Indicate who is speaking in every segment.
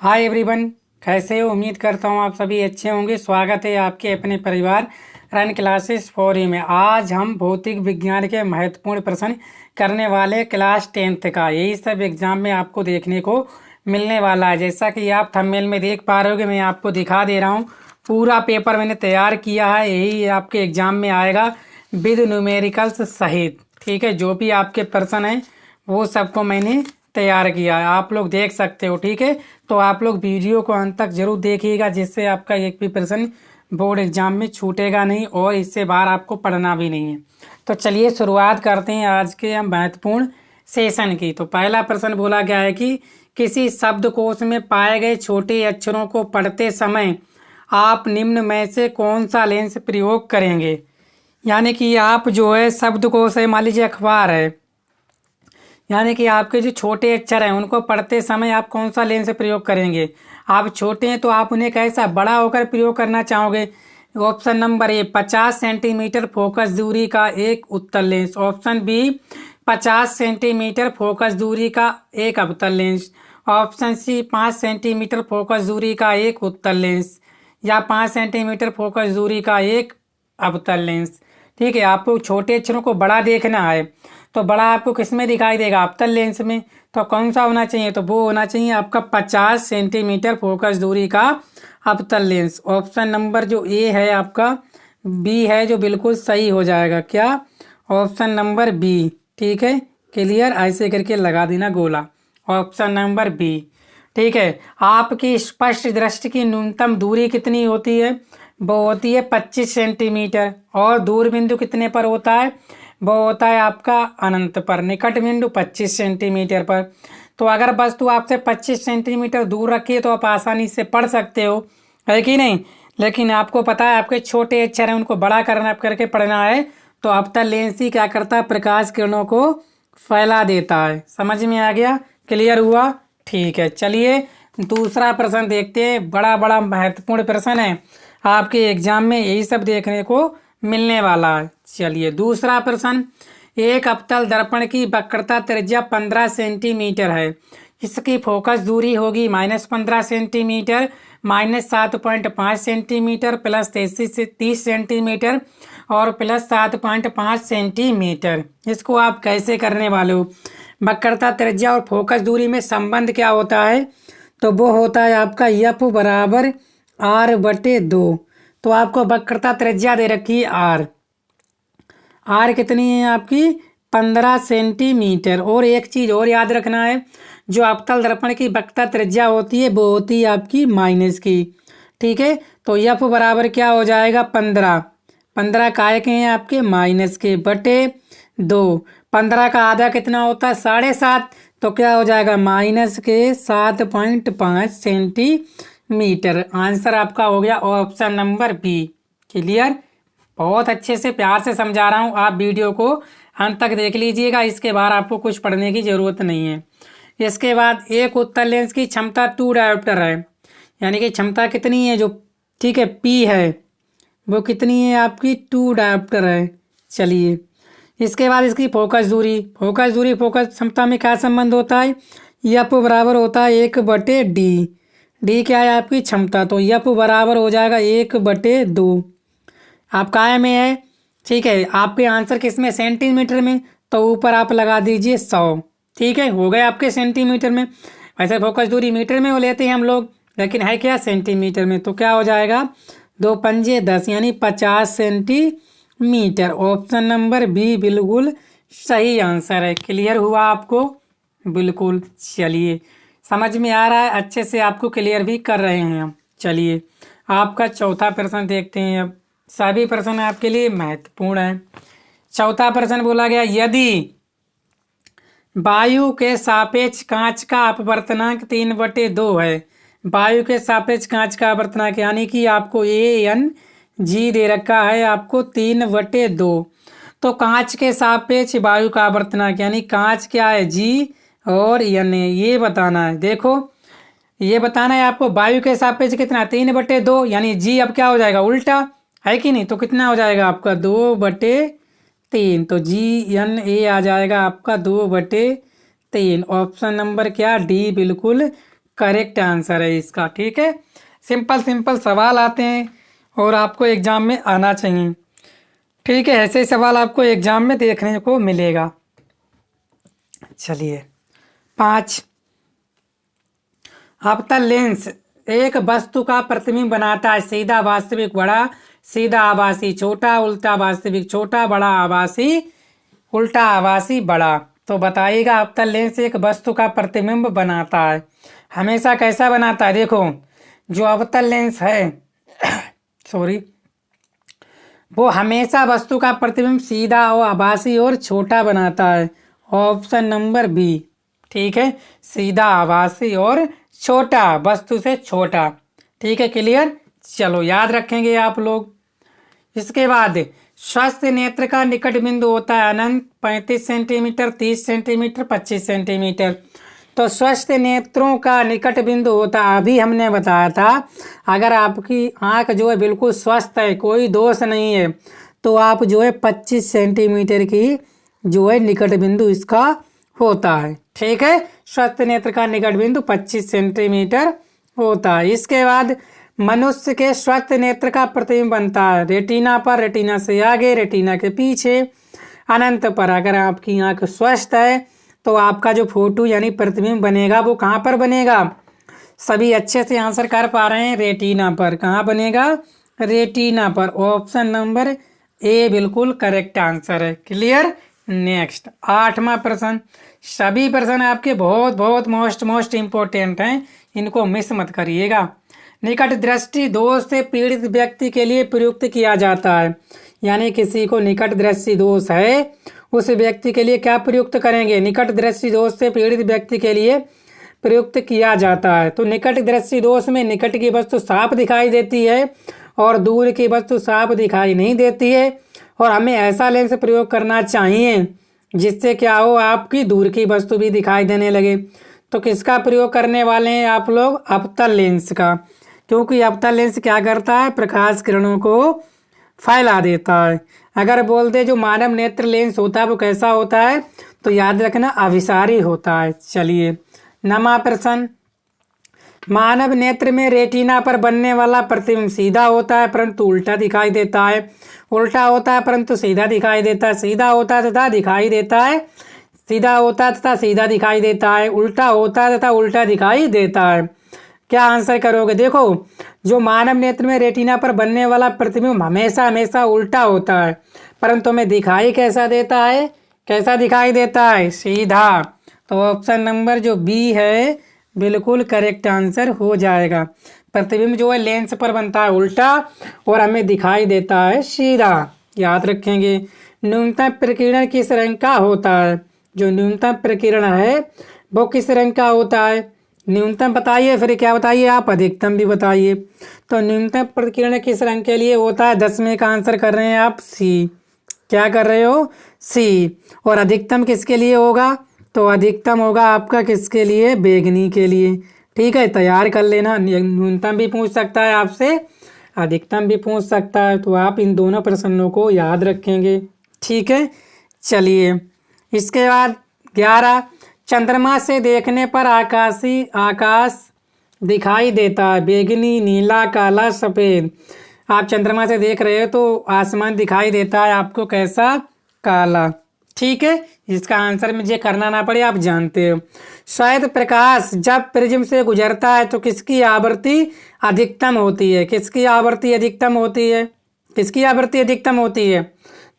Speaker 1: Hi everyone, कैसे हो? उम्मीद करता हूँ आप सभी अच्छे होंगे। स्वागत है आपके अपने परिवार रन क्लासेस फॉर यू में। आज हम भौतिक विज्ञान के महत्वपूर्ण प्रश्न करने वाले क्लास 10th का। यही सब एग्जाम में आपको देखने को मिलने वाला है। जैसा कि आप थंबनेल में देख पा रहे हो, मैं आपको दिखा दे रहा हूँ। पूरा पेपर मैंने तैयार किया है, यही आपके एग्जाम में आएगा विद न्यूमेरिकल्स सहित। ठीक है, जो भी आपके प्रश्न हैं वो सबको मैंने तैयार किया है, आप लोग देख सकते हो। ठीक है, तो आप लोग वीडियो को अंत तक जरूर देखिएगा, जिससे आपका एक भी प्रश्न बोर्ड एग्जाम में छूटेगा नहीं और इससे बाहर आपको पढ़ना भी नहीं है। तो चलिए शुरुआत करते हैं आज के हम महत्वपूर्ण सेशन की। तो पहला प्रश्न बोला गया है कि किसी शब्दकोश में पाए गए छोटे अक्षरों को पढ़ते समय आप निम्न में से कौन सा लेंस प्रयोग करेंगे। यानी कि आप जो है शब्दकोश है, मान लीजिए अखबार है, यानी कि आपके जो छोटे अक्षर हैं उनको पढ़ते समय आप कौन सा लेंस प्रयोग करेंगे। आप छोटे हैं तो आप उन्हें कैसा बड़ा होकर प्रयोग करना चाहोगे। Option number A 50 centimetre focus दूरी का एक उत्तल lens. Option B 50 centimetre focus दूरी का एक अवतल lens. Option C 5 centimetre focus दूरी का एक उत्तल लेंस या 5 सेंटीमीटर फोकस दूरी का एक अवतल लेंस। ठीक है, आपको छोटे अक्षरों को बड़ा देखना है तो बड़ा आपको किस में दिखाई देगा, अवतल लेंस में। तो कौन सा होना चाहिए, तो वो होना चाहिए आपका 50 सेंटीमीटर फोकस दूरी का अवतल लेंस। ऑप्शन नंबर जो ए है आपका बी है, जो बिल्कुल सही हो जाएगा। क्या? Option number B. ठीक है, क्लियर, ऐसे करके लगा देना गोला। Option number B. ठीक है, आपकी स्पष्ट दृष्टि की न्यूनतम दूरी कितनी होती है? वो होती है 25 सेंटीमीटर। और दूर बिंदु कितने पर होता है? वो होता है आपका अनंत पर। निकट बिंदु 25 सेंटीमीटर पर। तो अगर वस्तु आपसे 25 सेंटीमीटर दूर रखी है तो आप आसानी से पढ़ सकते हो, है कि नहीं। लेकिन आपको पता है आपके छोटे अक्षर हैं, उनको बड़ा करना करके पढ़ना है, तो अवतल लेंस ही क्या करता है, प्रकाश किरणों को फैला देता है। समझ में आ गया? क्लियर हुआ? ठीक है, चलिए दूसरा प्रश्न देखते हैं। बड़ा बड़ा महत्वपूर्ण प्रश्न है, आपके एग्जाम में यही सब देखने को मिलने वाला है। चलिए दूसरा प्रश्न। एक अवतल दर्पण की वक्रता त्रिज्या 15 सेंटीमीटर है। इसकी फोकस दूरी होगी -15 सेंटीमीटर, -7.5 सेंटीमीटर, प्लस 33 से 30 सेंटीमीटर और प्लस 7.5 सेंटीमीटर। इसको आप कैसे करने वाले हो? वक्रता त्रिज्या और फोकस दूरी में संबंध क्या होता है? तो वो होता है आपका F बराबर R/2। तो आपको वक्रता त्रिज्या दे रखी है आर कितनी है आपकी? 15 सेंटीमीटर। और एक चीज़ और याद रखना है, जो अवतल दर्पण की वक्रता त्रिज्या होती है वो होती है आपकी माइनस की। ठीक है, तो F बराबर क्या हो जाएगा? 15 काय के हैं आपके? माइनस के बटे 2। 15 का आधा कितना होता है? 7.5। तो क्या हो जाएगा? माइनस के 7.5 सेंटीमीटर। आंसर आपका हो गया ऑप्शन नंबर बी। क्लियर? बहुत अच्छे से प्यार से समझा रहा हूँ, आप वीडियो को अंत तक देख लीजिएगा। इसके बाद आपको कुछ पढ़ने की ज़रूरत नहीं है। इसके बाद एक उत्तल लेंस की क्षमता 2 डायोप्टर है, यानी कि क्षमता कितनी है जो, ठीक है, पी है, वो कितनी है आपकी? 2 डायोप्टर है। चलिए इसके बाद इसकी फोकस दूरी। फोकस क्षमता में क्या संबंध होता है? F बराबर होता है 1/d। डी क्या है आपकी? क्षमता। तो F बराबर हो जाएगा 1/2। आप काय में है? ठीक है, आपके आंसर किस में? सेंटीमीटर में। तो ऊपर आप लगा दीजिए 100। ठीक है, हो गए आपके सेंटीमीटर में। वैसे फोकस दूरी मीटर में वो लेते हैं हम लोग, लेकिन है क्या? सेंटीमीटर में। तो क्या हो जाएगा? 2 पंजे 10, यानी 50 सेंटीमीटर। ऑप्शन नंबर बी बिल्कुल सही आंसर है। क्लियर हुआ आपको? बिल्कुल। चलिए समझ में आ रहा है, अच्छे से आपको क्लियर भी कर रहे हैं हम। चलिए आपका चौथा प्रश्न देखते हैं। अब सभी प्रश्न आपके लिए महत्वपूर्ण है। चौथा प्रश्न बोला गया, यदि वायु के सापेक्ष कांच का अपवर्तनांक 3/2 है। वायु के सापेक्ष कांच का अपवर्तनांक यानी कि आपको AN/G दे रखा है आपको 3/2। तो कांच के सापेक्ष वायु का अपवर्तनांक यानी कांच क्या है? G और N है, ये बताना है। देखो ये बताना है आपको, वायु के सापेक्ष कितना? 3/2, यानी G अब क्या हो जाएगा? उल्टा, है कि नहीं। तो कितना हो जाएगा आपका? 2/3। तो GNA आ जाएगा आपका 2/3। ऑप्शन नंबर क्या? डी बिल्कुल करेक्ट आंसर है इसका। ठीक है, सिंपल सिंपल सवाल आते हैं और आपको एग्जाम में आना चाहिए। ठीक है, ऐसे सवाल आपको एग्जाम में देखने को मिलेगा। चलिए 5, अवतल लेंस एक वस्तु का प्रतिबिंब बनाता है। सीधा वास्तविक बड़ा, सीधा आभासी छोटा, उल्टा वास्तविक छोटा, बड़ा आभासी उल्टा आभासी बड़ा। तो बताइएगा, अवतल लेंस एक वस्तु का प्रतिबिंब बनाता है। हमेशा कैसा बनाता है? देखो, जो अवतल लेंस है सॉरी, वो हमेशा वस्तु का प्रतिबिंब सीधा और आभासी और छोटा बनाता है। Option number B. ठीक है, सीधा आभासी और छोटा, वस्तु से छोटा। ठीक है, क्लियर। चलो याद रखेंगे आप लोग। इसके बाद स्वस्थ नेत्र का निकट बिंदु होता है अनंत, 35 सेंटीमीटर, 30 सेंटीमीटर, 25 सेंटीमीटर। तो स्वस्थ नेत्रों का निकट बिंदु होता है, अभी हमने बताया था, अगर आपकी आंख जो है बिल्कुल स्वस्थ है, कोई दोष नहीं है, तो आप जो है 25 सेंटीमीटर की जो है निकट बिंदु इसका होता है। ठीक है, स्वस्थ नेत्र का निकट बिंदु 25 सेंटीमीटर होता है। इसके बाद मनुष्य के स्वस्थ नेत्र का प्रतिबिंब बनता है रेटिना पर, रेटिना से आगे, रेटिना के पीछे, अनंत पर। अगर आपकी आंख स्वस्थ है तो आपका जो फोटो यानी प्रतिबिंब बनेगा वो कहाँ पर बनेगा? सभी अच्छे से आंसर कर पा रहे हैं, रेटिना पर। कहाँ बनेगा? रेटिना पर। ऑप्शन नंबर ए बिल्कुल करेक्ट आंसर है। क्लियर। नेक्स्ट 8वां प्रश्न। सभी प्रश्न आपके बहुत बहुत मोस्ट इम्पोर्टेंट हैं, इनको मिस मत करिएगा। निकट दृष्टि दोष से पीड़ित व्यक्ति के लिए प्रयुक्त किया जाता है, यानी किसी को निकट दृष्टि दोष है उस व्यक्ति के लिए क्या प्रयुक्त करेंगे? निकट दृष्टि दोष से पीड़ित व्यक्ति के लिए प्रयुक्त किया जाता है। तो निकट दृष्टि दोष में निकट की वस्तु साफ दिखाई देती है और दूर की वस्तु साफ दिखाई नहीं देती है, और हमें ऐसा लेंस प्रयोग करना चाहिए जिससे क्या हो, आपकी दूर की वस्तु भी दिखाई देने लगे। तो किसका प्रयोग करने वाले हैं आप लोग? अवतल लेंस का, क्योंकि अवतल लेंस क्या करता है? प्रकाश किरणों को फैला देता है। अगर बोल दे जो मानव नेत्र लेंस होता है वो कैसा होता है, तो याद रखना अभिसारी होता है। चलिए 9वां प्रश्न। मानव नेत्र में रेटिना पर बनने वाला प्रतिबिंब सीधा होता है परंतु उल्टा दिखाई देता है, उल्टा होता है परंतु सीधा दिखाई देता है, सीधा होता है तथा दिखाई देता है, सीधा होता है तथा सीधा दिखाई देता है, उल्टा होता है तथा उल्टा दिखाई देता है। क्या आंसर करोगे? देखो, जो मानव नेत्र में रेटिना पर बनने वाला प्रतिबिंब हमेशा हमेशा उल्टा होता है, परंतु हमें दिखाई कैसा देता है? कैसा दिखाई देता है? सीधा। तो ऑप्शन नंबर जो बी है बिल्कुल करेक्ट आंसर हो जाएगा। प्रतिबिंब जो है लेंस पर बनता है उल्टा और हमें दिखाई देता है सीधा। याद रखेंगे। न्यूनतम प्रकीर्णन किस रंग का होता है? जो न्यूनतम प्रकीर्ण है वो किस रंग का होता है? न्यूनतम बताइए, फिर क्या बताइए आप? अधिकतम भी बताइए। तो न्यूनतम प्रकीर्ण किस रंग के लिए होता है? 10वें का आंसर कर रहे हैं आप, सी। क्या कर रहे हो? सी। और अधिकतम किसके लिए होगा? तो अधिकतम होगा आपका किसके लिए? बैंगनी के लिए। ठीक है, तैयार कर लेना। न्यूनतम भी पूछ सकता है आपसे, अधिकतम भी पूछ सकता है, तो आप इन दोनों प्रश्नों को याद रखेंगे। ठीक है, चलिए इसके बाद 11। चंद्रमा से देखने पर आकाश दिखाई देता है बैंगनी, नीला, काला, सफेद। आप चंद्रमा से देख रहे हो तो आसमान दिखाई देता है आपको कैसा? काला। ठीक है, इसका आंसर मुझे करना ना पड़े, आप जानते हो। शायद प्रकाश जब प्रिज्म से गुजरता है तो किसकी आवृत्ति अधिकतम होती है? किसकी आवृत्ति अधिकतम होती है? किसकी आवृत्ति अधिकतम होती है?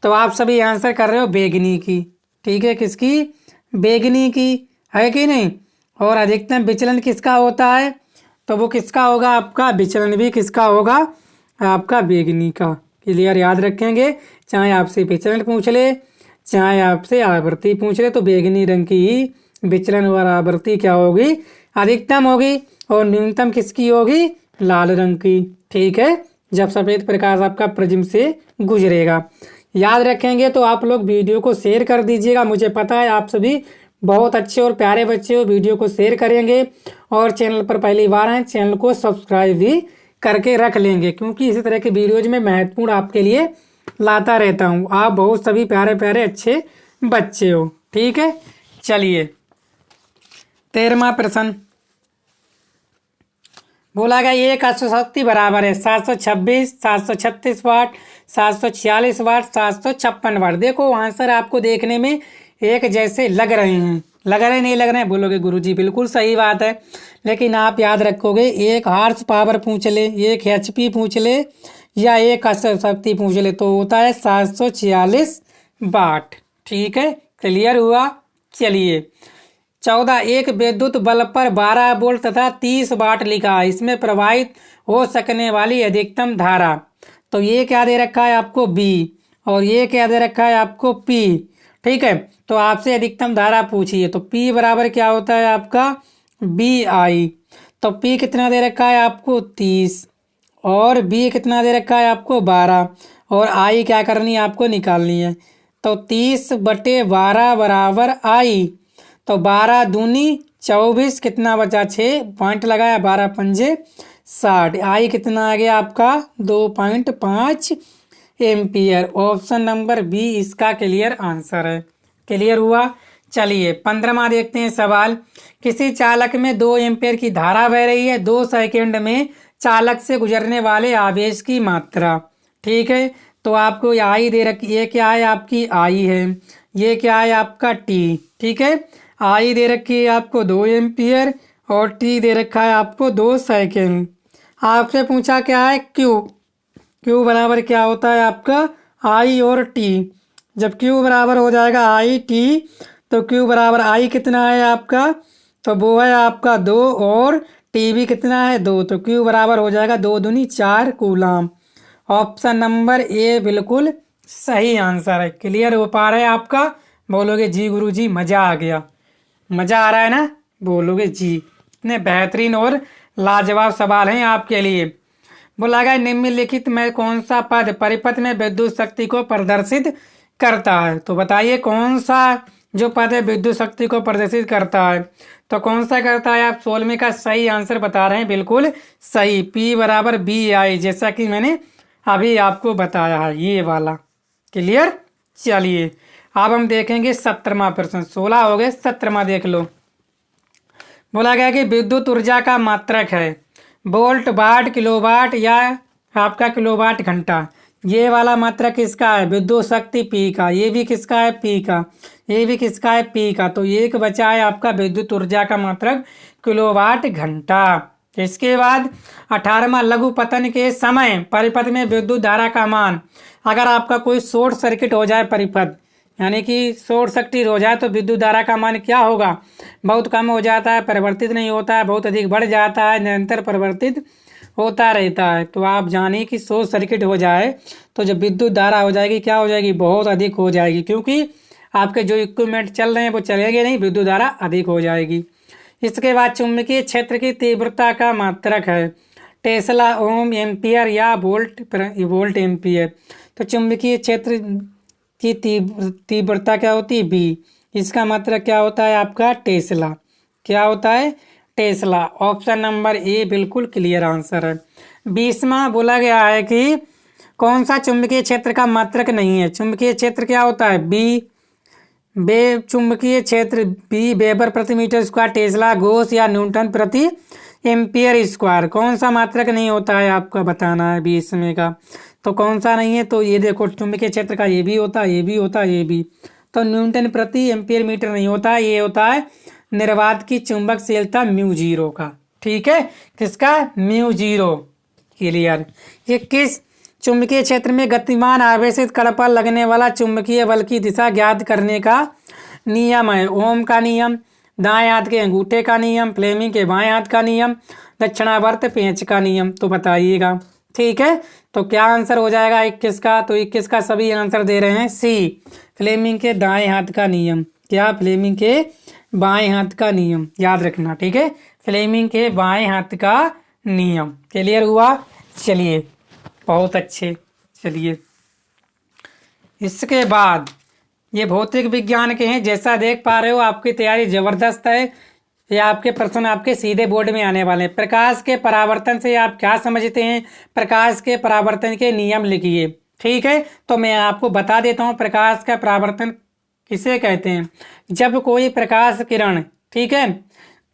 Speaker 1: तो आप सभी आंसर कर रहे हो बैंगनी की। ठीक है, किसकी? बैंगनी की, है कि नहीं? और अधिकतम विचलन किसका होता है? तो वो किसका होगा? आपका विचलन भी किसका होगा? आपका बैंगनी का। क्लियर, याद रखेंगे। चाहे आपसे विचलन पूछ ले, चाहे आपसे आवृत्ति पूछ ले, तो बैंगनी रंग की ही विचलन और आवृत्ति क्या होगी? अधिकतम होगी। और न्यूनतम किसकी होगी? लाल रंग की। ठीक है, जब सफेद प्रकाश आपका प्रिज्म से गुजरेगा। याद रखेंगे। तो आप लोग वीडियो को शेयर कर दीजिएगा। मुझे पता है आप सभी बहुत अच्छे और प्यारे बच्चे हो, वीडियो को शेयर करेंगे और चैनल पर पहली बार आए चैनल को सब्सक्राइब भी करके रख लेंगे, क्योंकि इसी तरह के वीडियोज में महत्वपूर्ण आपके लिए लाता रहता हूँ। आप बहुत सभी प्यारे प्यारे अच्छे बच्चे हो। ठीक है, चलिए 13वां प्रश्न। बोला गया एक अश्व शक्ति बराबर है 726, 736 वाट, 746 वाट, 756 वाट। देखो आंसर आपको देखने में एक जैसे लग रहे हैं, लग रहे नहीं लग रहे हैं, बोलोगे गुरुजी बिल्कुल सही बात है, लेकिन आप याद रखोगे एक हार्स पावर पूछ ले, एक HP पूछ ले, या एक अश्व शक्ति पूछ ले तो होता है 746 वाट। ठीक है, क्लियर हुआ। चलिए 14 एक विद्युत बल्ब पर 12 वोल्ट तथा 30 वाट लिखा है, इसमें प्रवाहित हो सकने वाली अधिकतम धारा। तो ये क्या दे रखा है आपको B, और ये क्या दे रखा है आपको P। ठीक है, तो आपसे अधिकतम धारा पूछिए, तो P बराबर क्या होता है आपका BI। तो P कितना दे रखा है आपको 30, और B कितना दे रखा है आपको 12, और I क्या करनी है आपको निकालनी है। तो 30/12 बराबर I, तो 12 दूनी 24, कितना बचा 6 पॉइंट लगाया, 12 पंजे 60। आई कितना आ गया आपका 2.5 एम्पियर। ऑप्शन नंबर बी इसका क्लियर आंसर है। क्लियर हुआ। चलिए 15वां देखते हैं सवाल। किसी चालक में 2 एम्पियर की धारा बह रही है, 2 सेकंड में चालक से गुजरने वाले आवेश की मात्रा। ठीक है, तो आपको आई दे रखी, ये क्या है आपकी आई है, ये क्या है आपका टी। ठीक है, आई दे रखी है आपको 2 एम्पियर, और टी दे रखा है आपको 2 सेकेंड। आपसे पूछा क्या है क्यू, क्यू बराबर क्या होता है आपका आई और टी। जब क्यू बराबर हो जाएगा आई टी, तो क्यू बराबर आई कितना है आपका, तो वो है आपका 2, और टी भी कितना है 2, तो क्यू बराबर हो जाएगा 2 दूनी 4 कूलाम। ऑप्शन नंबर ए बिल्कुल सही आंसर है। क्लियर हो पा रहा है आपका, बोलोगे जी गुरुजी मज़ा आ गया, मज़ा आ रहा है ना, बोलोगे जी। इतने बेहतरीन और लाजवाब सवाल हैं आपके लिए। बोला गया निम्नलिखित में कौन सा पद परिपथ में विद्युत शक्ति को प्रदर्शित करता है। तो बताइए कौन सा जो पद है विद्युत शक्ति को प्रदर्शित करता है, तो कौन सा करता है। आप 16वें का सही आंसर बता रहे हैं, बिल्कुल सही, P बराबर BI, जैसा कि मैंने अभी आपको बताया है ये वाला। क्लियर। चलिए अब हम देखेंगे 17वां प्रश्न, 16 हो गए, 17वां देख लो। बोला गया कि विद्युत ऊर्जा का मात्रक है वोल्ट, वाट, किलोवाट या आपका किलोवाट घंटा। ये वाला मात्रक किसका है विद्युत शक्ति P का, ये भी किसका है P का, ये भी किसका है P का। तो एक बचा है आपका विद्युत ऊर्जा का मात्रक किलोवाट घंटा। इसके बाद 18वां लघु पतन के समय परिपथ में विद्युत धारा का मान। अगर आपका कोई शॉर्ट सर्किट हो जाए परिपथ, यानी कि शॉर्ट सर्किट हो जाए, तो विद्युत धारा का मान क्या होगा, बहुत कम हो जाता है, परिवर्तित नहीं होता है, बहुत अधिक बढ़ जाता है, निरंतर परिवर्तित होता रहता है। तो आप जानिए कि शॉर्ट सर्किट हो जाए तो जब विद्युत धारा हो जाएगी क्या हो जाएगी, बहुत अधिक हो जाएगी, क्योंकि आपके जो इक्विपमेंट चल रहे हैं वो चलेंगे नहीं, विद्युत धारा अधिक हो जाएगी। इसके बाद चुंबकीय क्षेत्र की तीव्रता का मात्रक है टेस्ला, ओम, एम्पियर या वोल्ट एम्पियर। तो चुंबकीय क्षेत्र की तीव्रता क्या होती है बी, इसका मात्रक क्या होता है आपका टेस्ला। क्या होता है टेस्ला। ऑप्शन नंबर ए बिल्कुल क्लियर आंसर है। 20वां बोला गया है कि कौन सा चुंबकीय क्षेत्र का मात्रक नहीं है। चुंबकीय क्षेत्र क्या होता है बी, चुंबकीय क्षेत्र बी वेबर प्रति मीटर स्क्वायर, टेस्ला, गोस या न्यूटन प्रति एम्पियर स्क्वायर। कौन सा मात्रक नहीं होता है आपका बताना है 20वें का। तो कौन सा नहीं है, तो ये देखो चुंबकीय क्षेत्र का ये भी होता है, ये भी होता है, ये भी। तो न्यूटन प्रति एम्पियर मीटर नहीं होता, ये होता है निर्वात की चुंबकशीलता μ0 का। ठीक है, किसका μ0। क्लियर। ये किस चुंबकीय क्षेत्र में गतिमान आवेशित कण पर लगने वाला चुंबकीय बल की दिशा ज्ञात करने का नियम है। ओम का नियम, दाएं हाथ के अंगूठे का नियम, फ्लेमिंग के बाएं हाथ का नियम, दक्षिणावर्त पेंच का नियम। तो बताइएगा। ठीक है, तो क्या आंसर हो जाएगा 21 का। तो 21 का सभी आंसर दे रहे हैं सी, फ्लेमिंग के दाएं हाथ का नियम। क्या, फ्लेमिंग के बाएं हाथ का नियम, याद रखना। ठीक है, फ्लेमिंग के बाएं हाथ का नियम। क्लियर हुआ। चलिए बहुत अच्छे। चलिए इसके बाद ये भौतिक विज्ञान के हैं, जैसा देख पा रहे हो आपकी तैयारी जबरदस्त है। ये आपके प्रश्न आपके सीधे बोर्ड में आने वाले हैं। प्रकाश के परावर्तन से आप क्या समझते हैं, प्रकाश के परावर्तन के नियम लिखिए। ठीक है, तो मैं आपको बता देता हूँ प्रकाश का परावर्तन किसे कहते हैं। जब कोई प्रकाश किरण, ठीक है,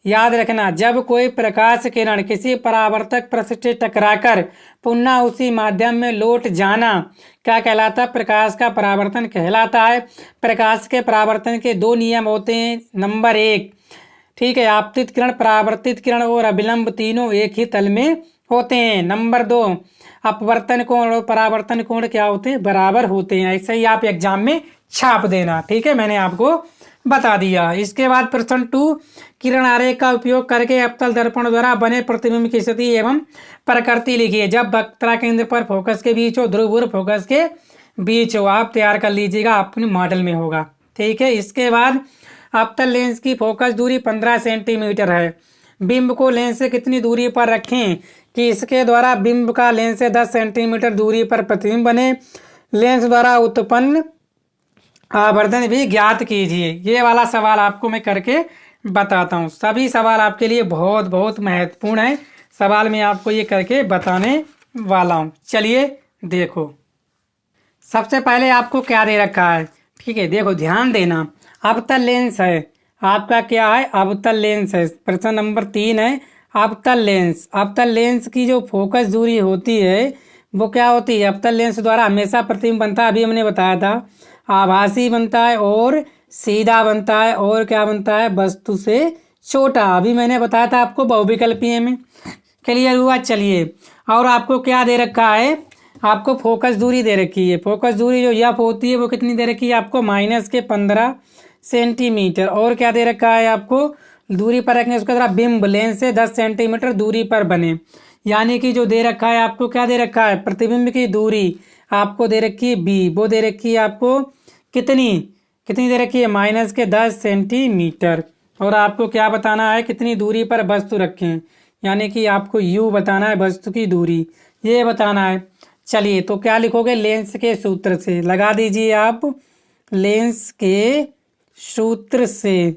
Speaker 1: याद रखना, जब कोई प्रकाश किरण किसी परावर्तक पृष्ठ से टकराकर पुनः उसी माध्यम में लौट जाना क्या कहलाता है? प्रकाश का परावर्तन कहलाता है। प्रकाश के परावर्तन के दो नियम होते हैं। नंबर 1, ठीक है, आपतित किरण, परावर्तित किरण और अभिलंब तीनों एक ही तल में होते हैं। नंबर 2, अपवर्तन कोण और परावर्तन कोण क्या होते हैं? बराबर होते हैं। ऐसे ही आप एग्जाम में छाप देना। ठीक है, मैंने आपको बता दिया। इसके बाद प्रश्न 2, किरण आरेख का उपयोग करके अवतल दर्पण द्वारा बने प्रतिबिंब की स्थिति एवं प्रकृति लिखिए। जब वक्र केंद्र पर फोकस के बीच हो, ध्रुव फोकस के बीच हो, आप तैयार कर लीजिएगा, अपने मॉडल में होगा। ठीक है, इसके बाद अवतल लेंस की फोकस दूरी 15 सेंटीमीटर है। बिंब को लेंस से कितनी दूरी पर रखें कि इसके द्वारा बिंब का लेंस से 10 सेंटीमीटर दूरी पर प्रतिबिंब बने। लेंस द्वारा उत्पन्न आवर्धन भी ज्ञात कीजिए। ये वाला सवाल आपको मैं करके बताता हूँ। सभी सवाल आपके लिए बहुत बहुत महत्वपूर्ण है। सवाल मैं आपको ये करके बताने वाला हूँ। चलिए देखो, सबसे पहले आपको क्या दे रखा है। ठीक है, देखो ध्यान देना, अवतल लेंस है आपका, क्या है? अवतल लेंस है। प्रश्न नंबर 3 है अवतल लेंस। अवतल लेंस की जो फोकस दूरी होती है वो क्या होती है? अवतल लेंस द्वारा हमेशा प्रतिबिंब बनता है, अभी हमने बताया था, आभासी बनता है और सीधा बनता है, और क्या बनता है? वस्तु से छोटा। अभी मैंने बताया था आपको बहुविकल्पीय में। क्लियर हुआ? चलिए, और आपको क्या दे रखा है? आपको फोकस दूरी दे रखी है। फोकस दूरी जो एफ होती है वो कितनी दे रखी है आपको? -15 सेंटीमीटर। और क्या दे रखा है आपको? दूरी पर रखने उसके द्वारा बिंब लेंस से 10 सेंटीमीटर दूरी पर बने। यानी कि जो दे रखा है आपको, क्या दे रखा है? प्रतिबिंब की दूरी आपको दे रखी है बी। वो दे रखी है आपको कितनी कितनी दे रखी है? -10 सेंटीमीटर। और आपको क्या बताना है? कितनी दूरी पर वस्तु रखें, यानी कि आपको यू बताना है वस्तु की दूरी, ये बताना है। चलिए, तो क्या लिखोगे? लेंस के सूत्र से लगा दीजिए आप। लेंस के सूत्र से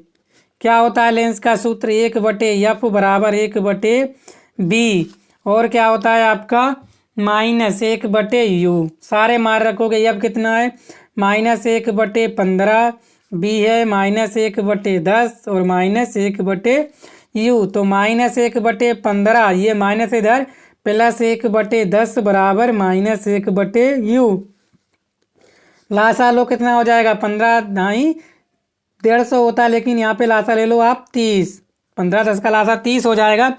Speaker 1: क्या होता है? लेंस का सूत्र 1/f बराबर 1/b। और क्या होता है आपका? -1/u। सारे मार रखोगे। एफ कितना है? -1/15, बी है -1/10 और -1/u। तो -1/15, ये माइनस इधर, +1/10 बराबर -1/u। लासा लो, कितना हो जाएगा? 15 ढाई 150 होता है, लेकिन यहाँ पे लासा ले लो आप 30। 15 10 का लासा 30 हो जाएगा।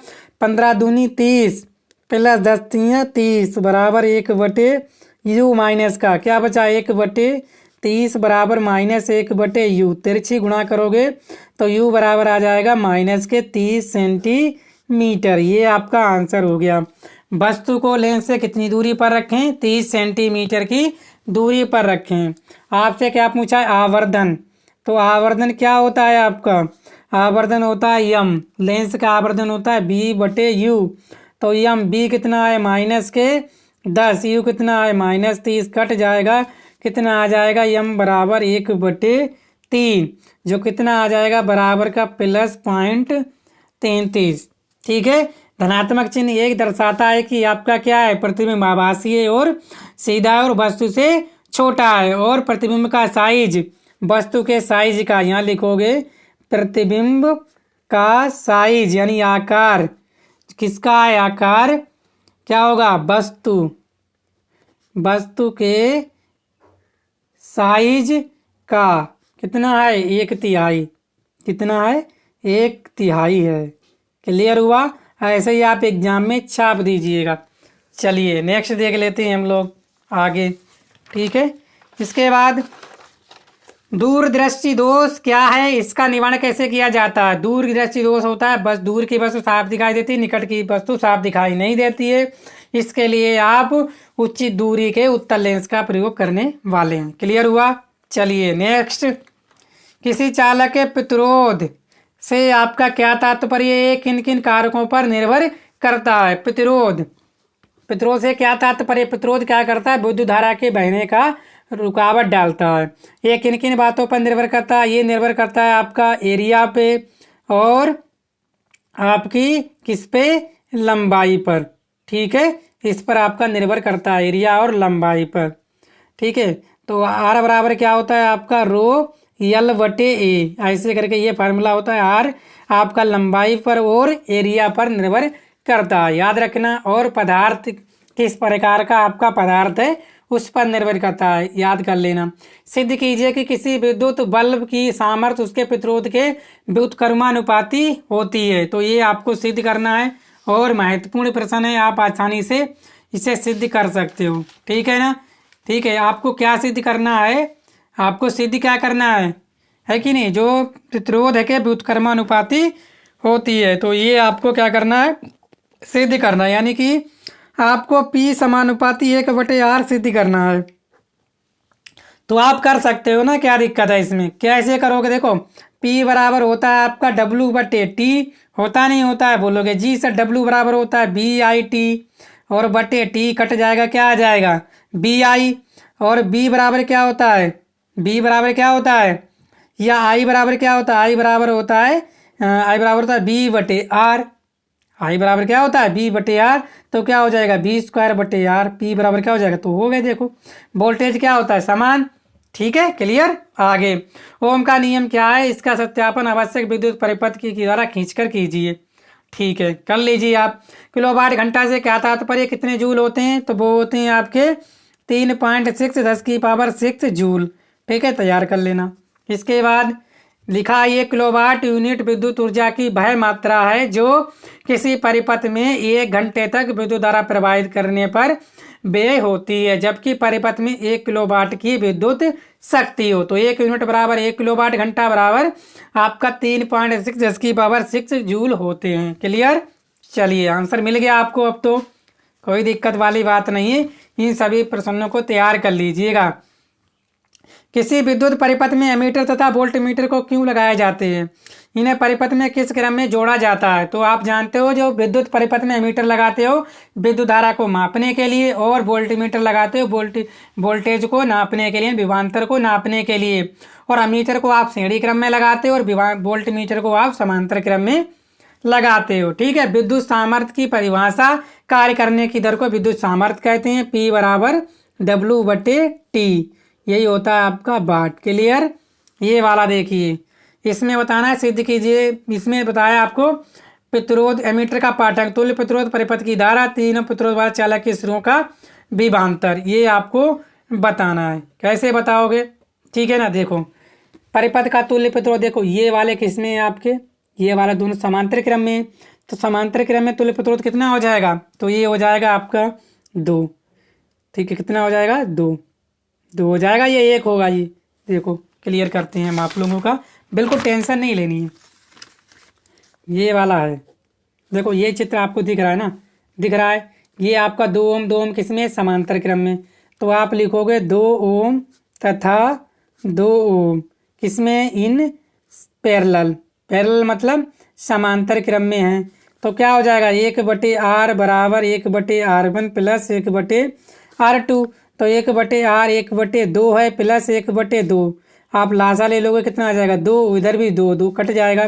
Speaker 1: 15 दूनी 30 +10 3 30 बराबर 1/u माइनस का क्या बचा? 1/30 बराबर -1/u। तिरछी गुणा करोगे तो u बराबर आ जाएगा -30 सेंटीमीटर। ये आपका आंसर हो गया। वस्तु को लेंस से कितनी दूरी पर रखें? 30 सेंटीमीटर की दूरी पर रखें। आपसे क्या पूछा है? आवर्धन। तो आवर्धन क्या होता है आपका? आवर्धन होता है यम। लेंस का आवर्धन होता है b/u। तो यम बी कितना है? -10। यू कितना है? -30। कट जाएगा, कितना आ जाएगा? यम बराबर 1/3, जो कितना आ जाएगा? बराबर का +0.33। ठीक है, धनात्मक चिन्ह एक दर्शाता है कि आपका क्या है? प्रतिबिंब आभासी है और सीधा है और वस्तु से छोटा है। और प्रतिबिंब का साइज, वस्तु के साइज का यहाँ लिखोगे, प्रतिबिंब का साइज यानी आकार, किसका है? आकार क्या होगा? वस्तु के साइज का कितना है? 1/3। कितना है? 1/3 है। क्लियर हुआ? ऐसे ही आप एग्जाम में छाप दीजिएगा। चलिए नेक्स्ट देख लेते हैं हम लोग आगे। ठीक है, इसके बाद दूरदृष्टि दोष क्या है? इसका निवारण कैसे किया जाता है? दूरदृष्टि दोष होता है बस दूर की वस्तु साफ दिखाई देती है, निकट की वस्तु साफ दिखाई नहीं देती है। इसके लिए आप उचित दूरी के उत्तल लेंस का प्रयोग करने वाले हैं। क्लियर हुआ? चलिए नेक्स्ट, किसी चालक के प्रतिरोध से आपका क्या तात्पर्य है? किन किन कारकों पर निर्भर करता है? प्रतिरोध से क्या तात्पर्य? प्रतिरोध क्या करता है? विद्युत धारा के बहने का रुकावट डालता है। ये किन किन बातों पर निर्भर करता है? ये निर्भर करता है आपका एरिया पे और आपकी किस पे? लंबाई पर। ठीक है, इस पर आपका निर्भर करता है, एरिया और लंबाई पर। ठीक है, तो आर बराबर क्या होता है आपका? ρ L/A। ऐसे करके ये फार्मूला होता है। आपका लंबाई पर और एरिया पर निर्भर करता है, याद रखना। और पदार्थ किस प्रकार का आपका पदार्थ है उस पर निर्भर करता है, याद कर लेना। सिद्ध कीजिए कि किसी विद्युत बल्ब की सामर्थ्य उसके प्रतिरोध के व्युत्क्रमानुपाती होती है। तो ये आपको सिद्ध करना है और महत्वपूर्ण प्रश्न है, आप आसानी से इसे सिद्ध कर सकते हो। ठीक है ना। ठीक है, आपको क्या सिद्ध करना है, आपको सिद्ध क्या करना है कि नहीं, जो प्रतिरोध है के व्युत्क्रमानुपाती होती है। तो ये आपको क्या करना है, सिद्ध करना है, यानी कि आपको P समानुपाती 1/R सिद्ध करना है। तो आप कर सकते हो ना, क्या दिक्कत है इसमें, कैसे करोगे, देखो P बराबर होता है आपका W/T, होता नहीं होता है, बोलोगे जी सर W बराबर होता है BIT, और बटे T कट जाएगा, क्या आ जाएगा BI। और B बराबर क्या होता है, B बराबर क्या होता है, या I बराबर क्या होता है, I बराबर होता है B/R। आई बराबर क्या होता है B/R, तो क्या हो जाएगा B²/R। P बराबर क्या हो जाएगा, तो हो गए। देखो वोल्टेज क्या होता है, समान। ठीक है, क्लियर। आगे ओम का नियम क्या है, इसका सत्यापन आवश्यक विद्युत परिपथ की द्वारा खींचकर कीजिए। ठीक है, कर लीजिए आप। किलोवाट घंटा से क्या तात्पर्य, कितने जूल होते हैं, तो वो होते हैं आपके 3.6 10⁻⁶ जूल। ठीक है, तैयार कर लेना। इसके बाद लिखा, ये किलोवाट यूनिट विद्युत ऊर्जा की वह मात्रा है जो किसी परिपथ में 1 घंटे तक विद्युत धारा प्रवाहित करने पर व्यय होती है, जबकि परिपथ में 1 किलोवाट की विद्युत शक्ति हो। तो 1 यूनिट बराबर 1 किलोवाट घंटा बराबर आपका 3.6 10⁻⁶ जूल होते हैं। क्लियर। चलिए, आंसर मिल गया आपको, अब तो कोई दिक्कत वाली बात नहीं है। इन सभी प्रश्नों को तैयार कर लीजिएगा। किसी विद्युत परिपथ में एमीटर तथा वोल्टमीटर को क्यों लगाए जाते हैं, इन्हें परिपथ में किस क्रम में जोड़ा जाता है। तो आप जानते हो, जो विद्युत परिपथ में एमीटर लगाते हो विद्युत धारा को मापने के लिए, और वोल्टमीटर लगाते हो वोल्टेज को नापने के लिए, विभवांतर को नापने के लिए। और अमीटर को आप श्रेणी क्रम में लगाते हो और वोल्टमीटर को आप समांतर क्रम में लगाते हो। ठीक है, विद्युत सामर्थ्य की परिभाषा, कार्य करने की दर को विद्युत सामर्थ्य कहते हैं। P बराबर W/T, यही होता है आपका वाट। क्लियर। ये वाला देखिए, इसमें बताना है, सिद्ध कीजिए। इसमें बताया आपको प्रतिरोध एमीटर का पाठक, तुल्य प्रतिरोध, परिपथ की धारा, तीनों प्रतिरोध वाले चालक के सिरों का विभवांतर, ये आपको बताना है। कैसे बताओगे, ठीक है ना। देखो परिपथ का तुल्य प्रतिरोध, देखो ये वाले किसमें है आपके, ये वाला दोनों समांतर क्रम में। तो समांतर क्रम में तुल्य प्रतिरोध कितना हो जाएगा, तो ये हो जाएगा आपका 2। ठीक है, कितना हो जाएगा 2 हो जाएगा, ये 1 होगा। ये देखो क्लियर करते हैं हम आप लोगों का, बिल्कुल टेंशन नहीं लेनी है। ये वाला है, देखो ये चित्र आपको दिख रहा है ना, दिख रहा है। ये आपका 2 ओम 2 ओम किसमें, समांतर क्रम में। तो आप लिखोगे 2 ओम तथा 2 ओम किसमें, इन पैरेलल। पैरेलल मतलब समांतर क्रम में है। तो क्या हो जाएगा 1/R बराबर 1/R1 प्लस 1/R2। तो 1/R 1/2 है, प्लस 1/2। आप लासा ले लोगे, कितना आ जाएगा 2, इधर भी 2 2 कट जाएगा।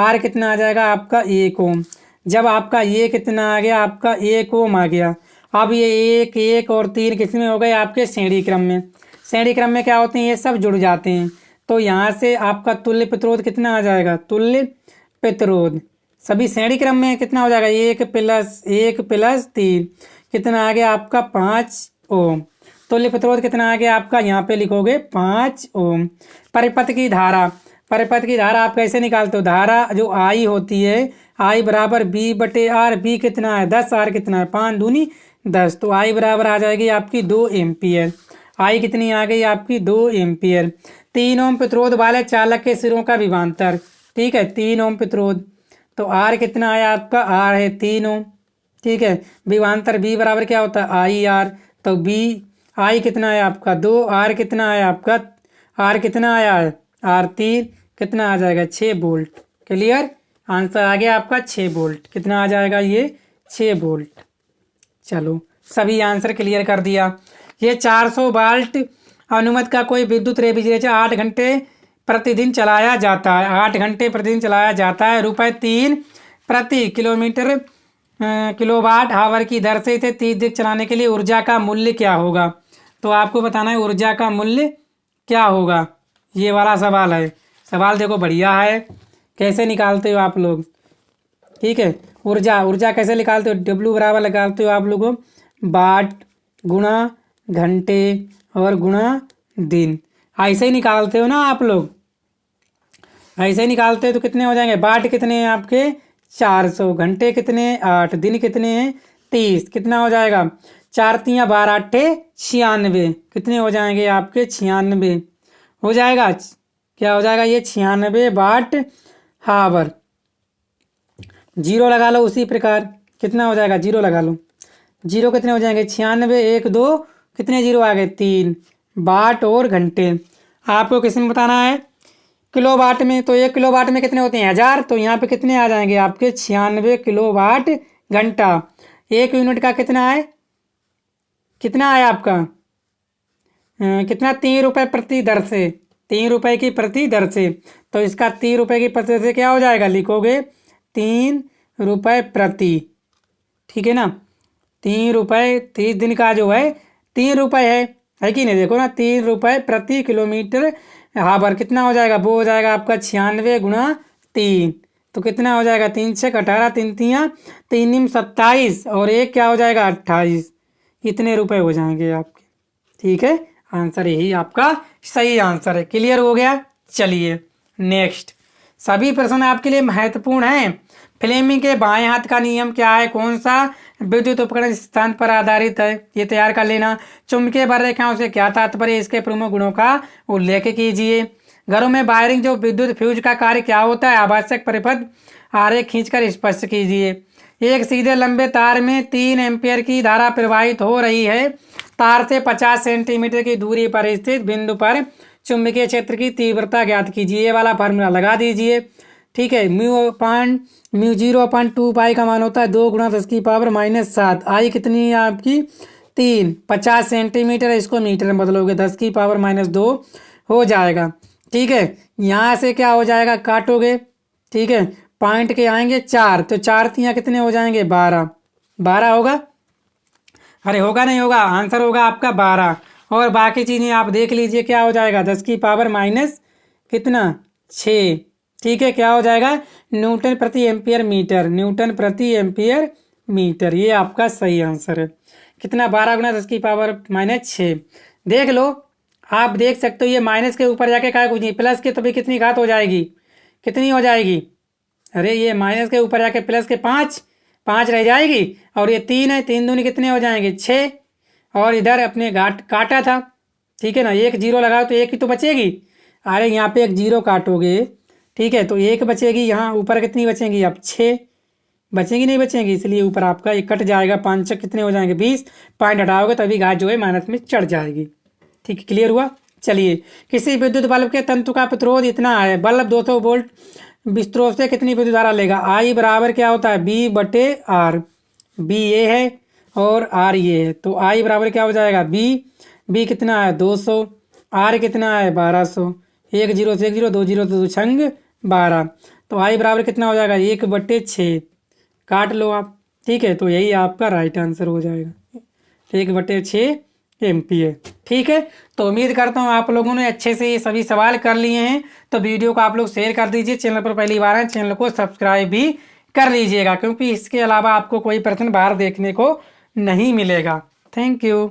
Speaker 1: R कितना आ जाएगा आपका 1 ओम। जब आपका ये कितना आ गया, आपका 1 ओम आ गया। अब ये 1 1 और 3 किसमें हो गए, आपके श्रेणी क्रम में। श्रेणी क्रम में क्या होते हैं, ये सब जुड़ जाते हैं। तो यहाँ से आपका तुल्य प्रतिरोध कितना आ जाएगा, तुल्य प्रतिरोध सभी श्रेणी क्रम में कितना हो जाएगा, 1 + 3 कितना आ गया आपका 5 ओम। तुल्य प्रतिरोध कितना आ गया आपका, यहाँ पे लिखोगे 5 ओम। परिपथ की धारा, परिपथ की धारा आप कैसे निकालते हो, धारा जो I होती है, I बराबर B/R। B कितना है 10, R कितना है 5 दूनी 10। तो I बराबर आ जाएगी आपकी 2 एम्पियर। I कितनी आ गई आपकी 2 एम्पियर। 3 ओम प्रतिरोध वाले चालक के सिरों का विभवांतर, ठीक है 3 ओम प्रतिरोध। तो R कितना आया आपका, R है 3 ओम। ठीक है, विभवांतर B बराबर क्या होता है IR। तो I कितना है आपका 2, R कितना है आपका, R कितना आया है R3 कितना आ जाएगा 6 वोल्ट। क्लियर, आंसर आ गया आपका 6 वोल्ट। कितना आ जाएगा ये 6 वोल्ट। चलो सभी आंसर क्लियर कर दिया। ये 400 वाल्ट अनुमत का कोई विद्युत रेफ्रिजरेटर 8 घंटे प्रतिदिन चलाया जाता है, 8 घंटे प्रतिदिन चलाया जाता है। ₹3 प्रति किलोमीटर किलोवाट आवर की दर से इसे 30 दिन चलाने के लिए ऊर्जा का मूल्य क्या होगा। तो आपको बताना है ऊर्जा का मूल्य क्या होगा, ये वाला सवाल है। सवाल देखो बढ़िया है, कैसे निकालते हो आप लोग? ठीक है, ऊर्जा कैसे निकालते हो? W बराबर निकालते हो आप लोगों वाट गुणा घंटे और गुणा दिन। ऐसे ही निकालते हो ना आप लोग? ऐसे ही निकालते हो तो कितने हो जाएंगे? वाट कितने हैं आपके? 400। घंटे कितने? 8। दिन कितने हैं? 30। कितना हो जाएगा? 4×3 = 12, 8×6 = 96। कितने हो जाएंगे आपके? 96 हो जाएगा। क्या हो जाएगा ये? 96 वाट हावर। जीरो लगा लो उसी प्रकार। कितना हो जाएगा? जीरो लगा लो। जीरो कितने हो जाएंगे? 96, 1 2, कितने जीरो आ गए? 3। वाट और घंटे आपको किसमें बताना है? किलो वाट में। तो 1 किलो वाट में कितने होते हैं? 1000। तो यहाँ पे कितने आ जाएंगे आपके? 96 किलो वाट घंटा। 1 यूनिट का कितना है? कितना है आपका? कितना? 3 रुपये प्रति दर से। 3 रुपये की प्रति दर से। तो इसका 3 रुपये की प्रति दर से क्या हो जाएगा? लिखोगे 3 रुपये प्रति। ठीक है ना? 3 रुपये 30 दिन का जो है 3 रुपये है कि नहीं? देखो ना, 3 रुपये प्रति किलोमीटर हावर। कितना हो जाएगा? वो हो जाएगा आपका 96 × 3। तो कितना हो जाएगा? 3×6 = 18, 3×3 = 27 और एक क्या हो जाएगा? 28। इतने रुपए हो जाएंगे आपके। ठीक है, आंसर यही आपका सही आंसर है। क्लियर हो गया? चलिए नेक्स्ट। सभी प्रश्न आपके लिए महत्वपूर्ण हैं। फ्लेमिंग के बाएं हाथ का नियम क्या है? कौन सा विद्युत उपकरण इस स्थान पर आधारित है? ये तैयार कर लेना। चुंबकीय बाररेखाओं से क्या तात्पर्य? इसके प्रमुख गुणों का उल्लेख कीजिए। घरों में वायरिंग जो विद्युत फ्यूज का कार्य क्या होता है? आवश्यक परिपथ आरेख खींचकर स्पष्ट कीजिए। एक सीधे लंबे तार में 3 एम्पियर की धारा प्रवाहित हो रही है। तार से 50 सेंटीमीटर की दूरी पर स्थित बिंदु पर चुंबकीय क्षेत्र की तीव्रता ज्ञात कीजिए। ये वाला फार्मूला लगा दीजिए। ठीक है, म्यू 0.2 पाई का मान होता है 2 × 10⁻⁷। आई कितनी है आपकी? 3। 50 सेंटीमीटर, इसको मीटर में बदलोगे 10⁻2 हो जाएगा। ठीक है, यहाँ से क्या हो जाएगा? काटोगे। ठीक है, पॉइंट के आएंगे 4। तो 4×3 कितने हो जाएंगे? 12। 12 होगा? अरे होगा नहीं होगा? आंसर होगा आपका 12। और बाकी चीज़ें आप देख लीजिए क्या हो जाएगा? 10⁻⁻ कितना? 6। ठीक है, क्या हो जाएगा? न्यूटन प्रति एम्पियर मीटर। न्यूटन प्रति एम्पियर मीटर, ये आपका सही आंसर है। कितना? 12 × 10⁻6। देख लो, आप देख सकते हो ये माइनस के ऊपर जाके क्या कुछ नहीं, प्लस के तो भी कितनी घात हो जाएगी? कितनी हो जाएगी? अरे ये माइनस के ऊपर जाके प्लस के 5 रह जाएगी। और ये 3 है, 3 दूनी कितने हो जाएंगे? 6। और इधर अपने काटा था। ठीक है ना? एक जीरो लगाओ तो एक ही तो बचेगी। अरे यहाँ पे एक जीरो काटोगे, ठीक है, तो एक बचेगी। यहाँ ऊपर कितनी बचेंगी? अब 6 बचेंगी, नहीं बचेंगी, इसलिए ऊपर आपका एक कट जाएगा। 5 कितने हो जाएंगे? 20। पॉइंट हटाओगे तभी घात जो है माइनस में चढ़ जाएगी। ठीक है, क्लियर हुआ? चलिए, किसी विद्युत बल्ब के तंतु का प्रतिरोध इतना है। बल्ब 200 वोल्ट स्रोत से कितनी विद्युत धारा लेगा? आई बराबर क्या होता है? B/R। बी ये है और आर ये है। तो आई बराबर क्या हो जाएगा? बी कितना है? 200। आर कितना है? 1200। 1 0 से 1 0, 2 0 तो 2 छंग 12। तो आई बराबर कितना हो जाएगा? 1/6। काट लो आप। ठीक है, तो यही आपका राइट आंसर हो जाएगा, 1/6 एम्पियर। ठीक है, तो उम्मीद करता हूँ आप लोगों ने अच्छे से ये सभी सवाल कर लिए हैं। तो वीडियो को आप लोग शेयर कर दीजिए। चैनल पर पहली बार है, चैनल को सब्सक्राइब भी कर लीजिएगा, क्योंकि इसके अलावा आपको कोई प्रश्न बाहर देखने को नहीं मिलेगा। Thank you.